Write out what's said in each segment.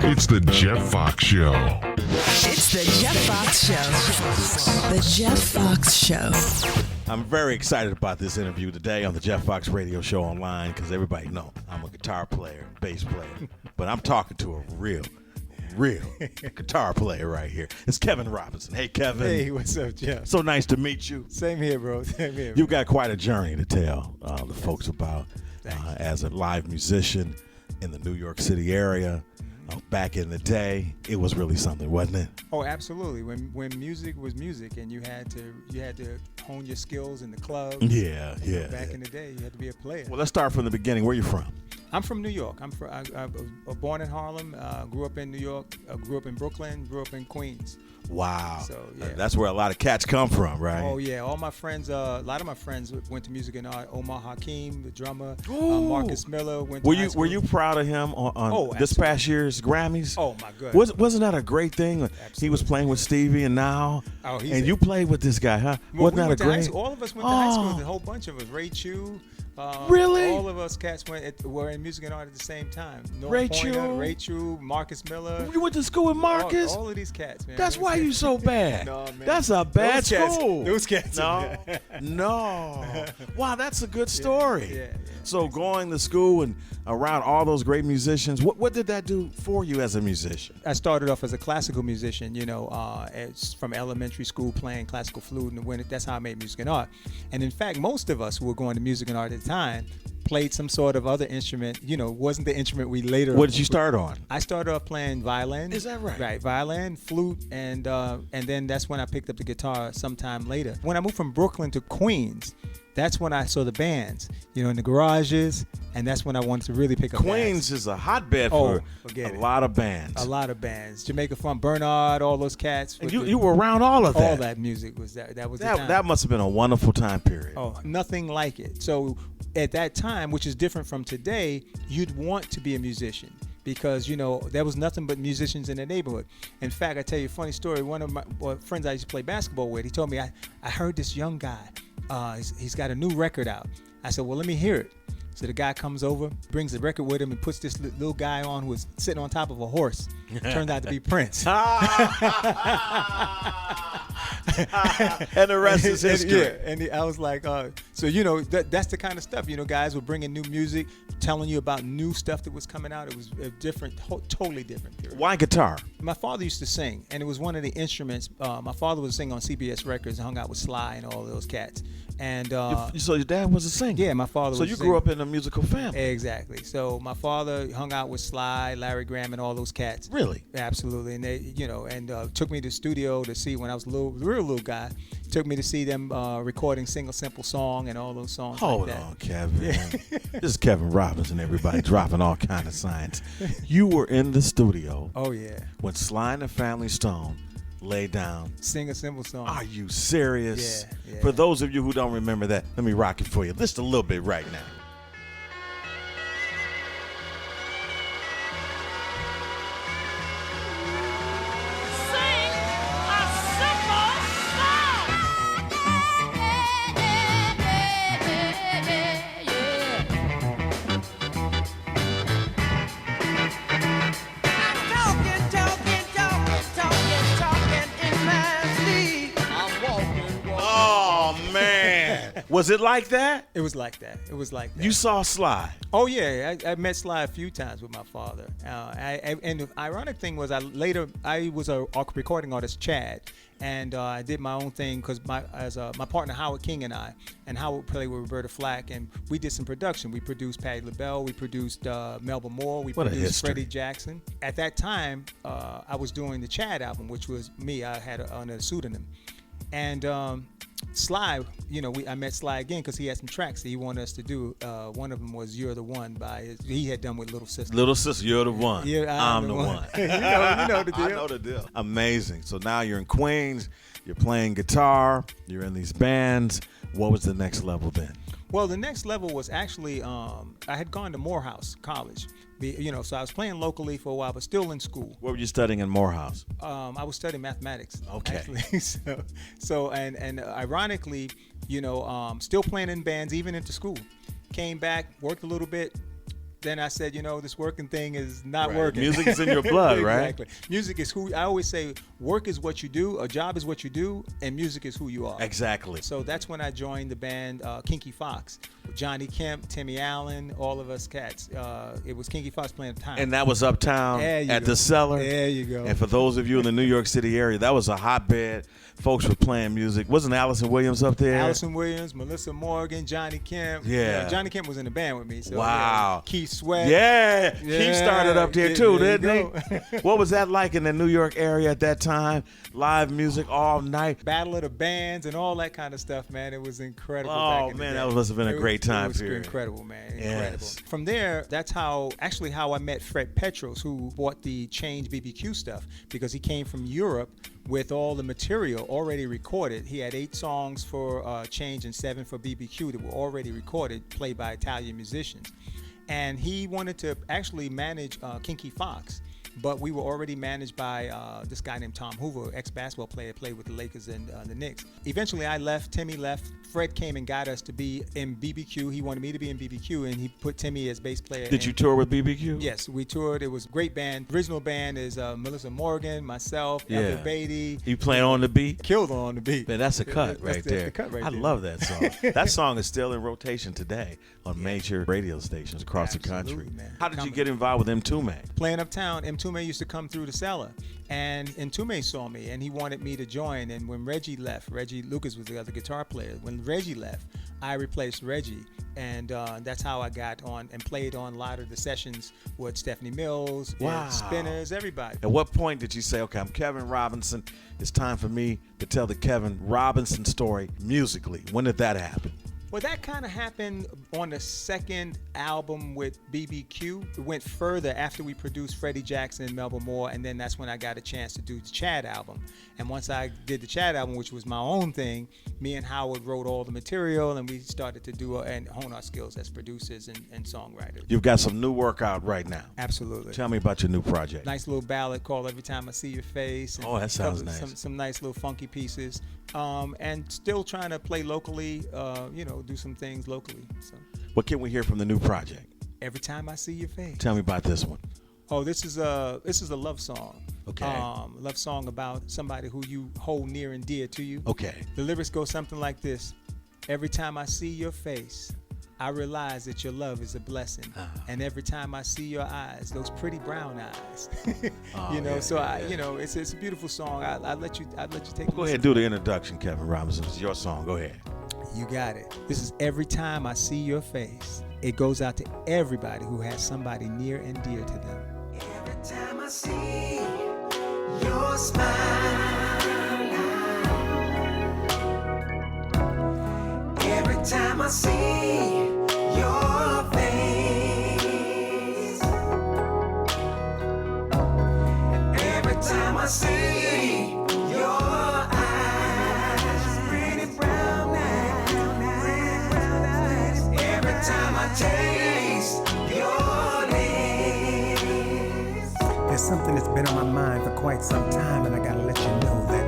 It's the Jeff Foxx Show. It's the Jeff Foxx Show. The Jeff Foxx Show. I'm very excited about this interview today on the Jeff Foxx Radio Show online because everybody know I'm a guitar player, bass player, but I'm talking to a real guitar player right here. It's Kevin Robinson. Hey, Kevin. Hey, what's up, Jeff? So nice to meet you. Same here, bro. Same here. You've got quite a journey to tell the folks about as a live musician in the New York City area. Back in the day, it was really something, wasn't it? Oh, absolutely. When music was music, and you had to hone your skills in the clubs. Yeah. Back in the day, you had to be a player. Well, let's start from the beginning. Where you from? I'm from New York. I was born in Harlem. Grew up in New York. Grew up in Brooklyn. Grew up in Queens. Wow. So yeah, that's where a lot of cats come from, right? Oh yeah, all my friends. A lot of my friends went to music and art. Omar Hakeem, the drummer. Marcus Miller went. To Were you proud of him on this past year's Grammys? Oh my goodness. Wasn't that a great thing? Absolutely. He was playing with Stevie and now. You played with this guy, huh? Well, wasn't that a great? All of us went to high school. A whole bunch of us. Ray Chew. Really? All of us cats were in music and art at the same time. Ray Chew, Marcus Miller. You went to school with Marcus? All of these cats, man. That's why you so bad. No, man. That's a bad school. Those cats. No. Wow, that's a good story. Yeah. So going to school and around all those great musicians, what did that do for you as a musician? I started off as a classical musician, it's from elementary school playing classical flute, and that's how I made music and art. And in fact, most of us who were going to music and art at the time played some sort of other instrument, wasn't the instrument we later. What did you start on? I started off playing violin. Is that right? Right, violin, flute, and then that's when I picked up the guitar sometime later. When I moved from Brooklyn to Queens, that's when I saw the bands, in the garages, and that's when I wanted to really pick up Queens is a hotbed for a lot of bands. A lot of bands. Jamaica Funk, Bernard, all those cats. And you were around all of that. All that music was that. That was the time. That must have been a wonderful time period. Oh, nothing like it. So at that time, which is different from today, you'd want to be a musician. Because, there was nothing but musicians in the neighborhood. In fact, I tell you a funny story. One of my friends I used to play basketball with, he told me, I heard this young guy, he's got a new record out. I said, well, let me hear it. So the guy comes over, brings the record with him, and puts this little guy on who was sitting on top of a horse. Turned out to be Prince. And the rest is history. Yeah, and I was like, so that's the kind of stuff. Guys were bringing new music, telling you about new stuff that was coming out. It was a different, totally different period. Why guitar? My father used to sing, and it was one of the instruments. My father was singing on CBS Records, hung out with Sly and all those cats. And so your dad was a singer? Yeah, my father was a singer. So you grew up in a musical family? Exactly. So my father hung out with Sly, Larry Graham, and all those cats. Really? Absolutely. And they, took me to the studio to see when I was a real little guy. Took me to see them recording Sing a Simple Song and all those songs. Hold like that. on, Kevin. Yeah. This is Kevin Robinson. Everybody dropping all kind of science. You were in the studio. Oh yeah. When Sly and the Family Stone lay down. Sing a Simple Song. Are you serious? Yeah. For those of you who don't remember that, let me rock it for you. Just a little bit right now. Was it like that? It was like that. You saw Sly? Oh, yeah. I met Sly a few times with my father. And the ironic thing was I was a recording artist, Chad, and I did my own thing because my partner Howard King and Howard played with Roberta Flack, and we did some production. We produced Patti LaBelle. We produced Melba Moore. We produced Freddie Jackson. At that time, I was doing the Chad album, which was me. I had on a pseudonym. And Sly, I met Sly again because he had some tracks that he wanted us to do. One of them was "You're the One" he had done with Little Sister. Little Sister, you're the one. Yeah, I'm the one. you know the deal. I know the deal. Amazing. So now you're in Queens. You're playing guitar. You're in these bands. What was the next level then? Well, the next level was actually I had gone to Morehouse College. So I was playing locally for a while, but still in school. What were you studying in Morehouse? I was studying mathematics. Okay. Actually. so ironically, still playing in bands even into school. Came back, worked a little bit, then I said, this working thing is not working. Music is in your blood, right? Exactly. Music is who, I always say, work is what you do, a job is what you do, and music is who you are. Exactly. So that's when I joined the band Kinky Foxx. Johnny Kemp, Timmy Allen, all of us cats. It was Kinky Foxx playing time. And that was uptown at the Cellar. There you go. And for those of you in the New York City area, that was a hotbed. Folks were playing music. Wasn't Allison Williams up there? Allison Williams, Melissa Morgan, Johnny Kemp. Yeah. Johnny Kemp was in the band with me. So, wow. Yeah. Keith Sweat. Yeah. He started up there too, didn't he? What was that like in the New York area at that time? Live music all night. Battle of the Bands and all that kind of stuff, man. It was incredible. Oh, man, that must have been a great time period. It was incredible, man. Incredible. Yes. From there, that's how I met Fred Petros, who bought the Change BBQ stuff, because he came from Europe with all the material already recorded. He had 8 songs for Change and 7 for BBQ that were already recorded, played by Italian musicians. And he wanted to actually manage Kinky Foxx, but we were already managed by this guy named Tom Hoover, ex-basketball player, played with the Lakers and the Knicks. Eventually I left, Timmy left, Fred came and got us to be in BBQ. He wanted me to be in BBQ, and he put Timmy as bass player. Did you tour with BBQ? Yes, we toured. It was a great band. The original band is Melissa Morgan, myself, Elder Beatty. You playing on the beat? Killed on the beat. Man, that's a cut right there. The cut right I there. love that song. That song is still in rotation today on major radio stations across the country. Man. How did you get involved with M2 Man? Playing uptown, M2 used to come through the Cellar, and M2 saw me, and he wanted me to join. And when Reggie left, Reggie Lucas was the other guitar player. When Reggie left, I replaced Reggie, and that's how I got on and played on a lot of the sessions with Stephanie Mills, Spinners, everybody. At what point did you say, okay, I'm Kevin Robinson, it's time for me to tell the Kevin Robinson story musically? When did that happen? Well, that kind of happened on the second album with BBQ. It went further after we produced Freddie Jackson and Melba Moore, and then that's when I got a chance to do the Chad album. And once I did the Chad album, which was my own thing, me and Howard wrote all the material, and we started to do and hone our skills as producers and songwriters. You've got some new work out right now. Absolutely. Tell me about your new project. Nice little ballad called Every Time I See Your Face. And that sounds nice. Some nice little funky pieces. And still trying to play locally, do some things locally. So, what can we hear from the new project? Every Time I See Your Face. Tell me about this one. Oh, this is a love song. Okay. Love song about somebody who you hold near and dear to you. Okay. The lyrics go something like this: Every time I see your face, I realize that your love is a blessing. And every time I see your eyes, those pretty brown eyes, it's a beautiful song. I'll let you take. Go ahead and do the introduction, Kevin Robinson. It's your song. Go ahead. You got it. This is Every Time I See Your Face. It goes out to everybody who has somebody near and dear to them. Every time I see your smile, every time I see your face, every time I see your eyes, pretty brown eyes, every time I taste your lips. There's something that's been on my mind for quite some time, and I gotta let you know that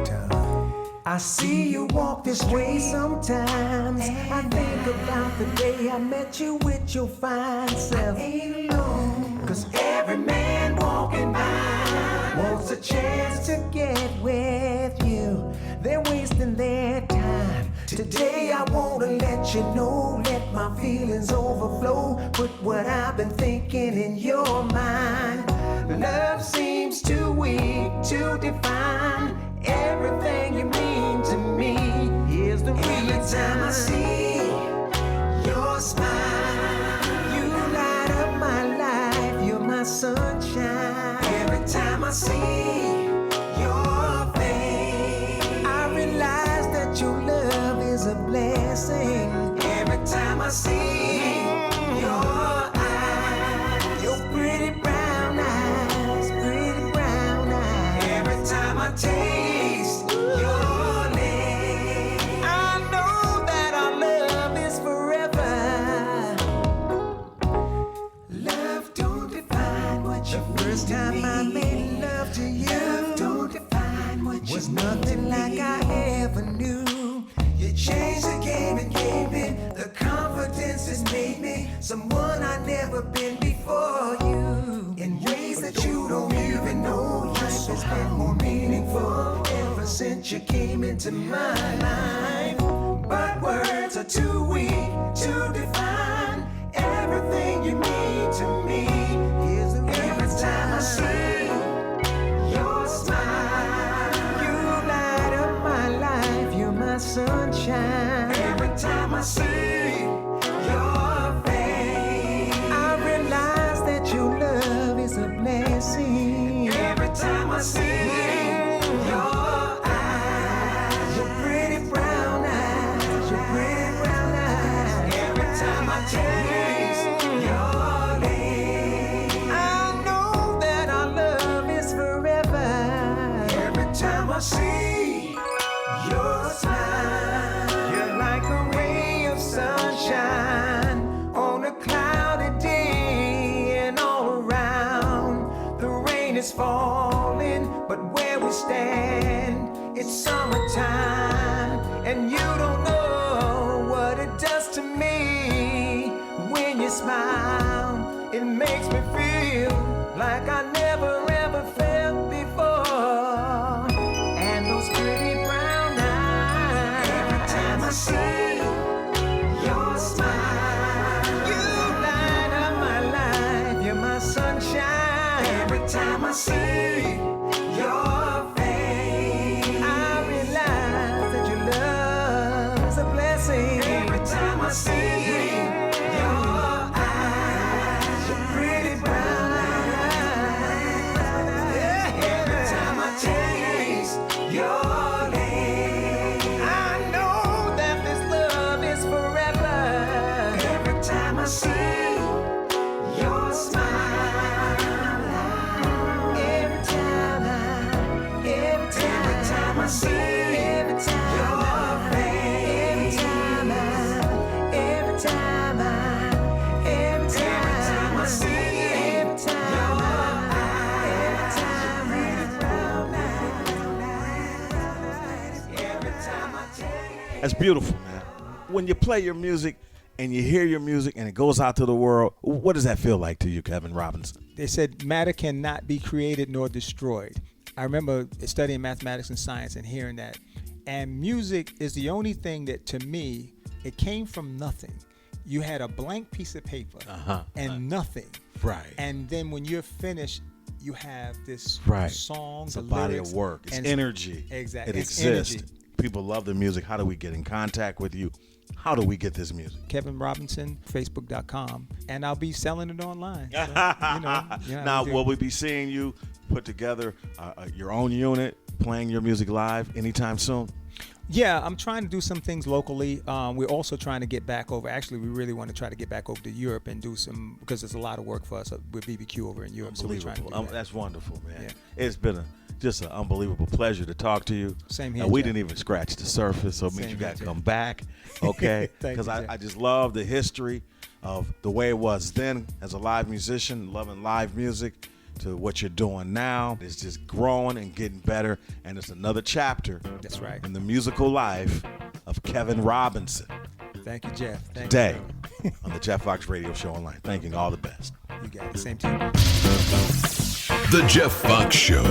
I see you walk this way sometimes. I think about the day I met you with your fine self. I ain't alone, 'cause every man walking by wants a chance to get with you. They're wasting their time. Today I wanna let you know, let my feelings overflow. Put what I've been thinking in your mind. Love seems too weak to define everything you mean to me. Here's the reason. Every time I see your smile, you light up my life. You're my sunshine. Every time I see your face, I realize that your love is a blessing. Every time I see your eyes, your pretty brown eyes, pretty brown eyes. Every time I taste your lips, I know that our love is forever. Love don't define what you feel. First time I made love to you, love don't define what you was nothing like I ever knew. You changed the game and gave me the confidence that's made me someone I've never been before you. In ways that you don't even know. Life has been more meaningful ever since you came into my life. But words are too weak to define everything you mean to me. Every time I see your smile, you light up my life, you're my sunshine. Every time I see your face, I realize that your love is a blessing. Every time I see your eyes, your pretty brown eyes, your pretty brown eyes. Every time I taste your lips, I know that our love is forever. Every time I see your smile, you're like a ray of sunshine on a cloudy day, and all around the rain is falling, but where we stand, it's summertime, and you don't know what it does to me when you smile. It makes me feel like I never ever felt before. And those pretty brown eyes, every time I see your smile, you light up my life, you're my sunshine. Every time I see your face, I realize that your love is a blessing. Every time I see your eyes, your pretty brown eyes. Every time I taste your lips, I know that this love is forever. Every time I see your smile, every time I see your face, every time I see That's beautiful, man. When you play your music and you hear your music and it goes out to the world, what does that feel like to you, Kevin Robinson? They said matter cannot be created nor destroyed. I remember studying mathematics and science and hearing that. And music is the only thing that, to me, it came from nothing. You had a blank piece of paper and nothing. Right. And then when you're finished, you have this song, It's the a body lyrics, of work. It's and energy. Exactly. It It's exists. energy. People love the music. How do we get in contact with you? How do we get this music? Kevin Robinson, Facebook.com, and I'll be selling it online. So, Now, will we be seeing you put together your own unit, playing your music live anytime soon? Yeah, I'm trying to do some things locally. We're also trying to get back over. Actually, we really want to try to get back over to Europe and do some, because there's a lot of work for us with BBQ over in Europe. So we're trying to do that. That's wonderful, man. Yeah. It's been just an unbelievable pleasure to talk to you. Same here, We Jeff. didn't even scratch the surface, so it means Same you here, got to Jeff. come back, okay? Thank Because you, Jeff. I just love the history of the way it was then as a live musician, loving live music, to what you're doing now. It's just growing and getting better, and it's another chapter. That's right. In the musical life of Kevin Robinson. Thank you, Jeff. Thank Today on the Jeff Foxx Radio Show Online. Thanking all the best. you. You got it. Same to you. The Jeff Foxx Show.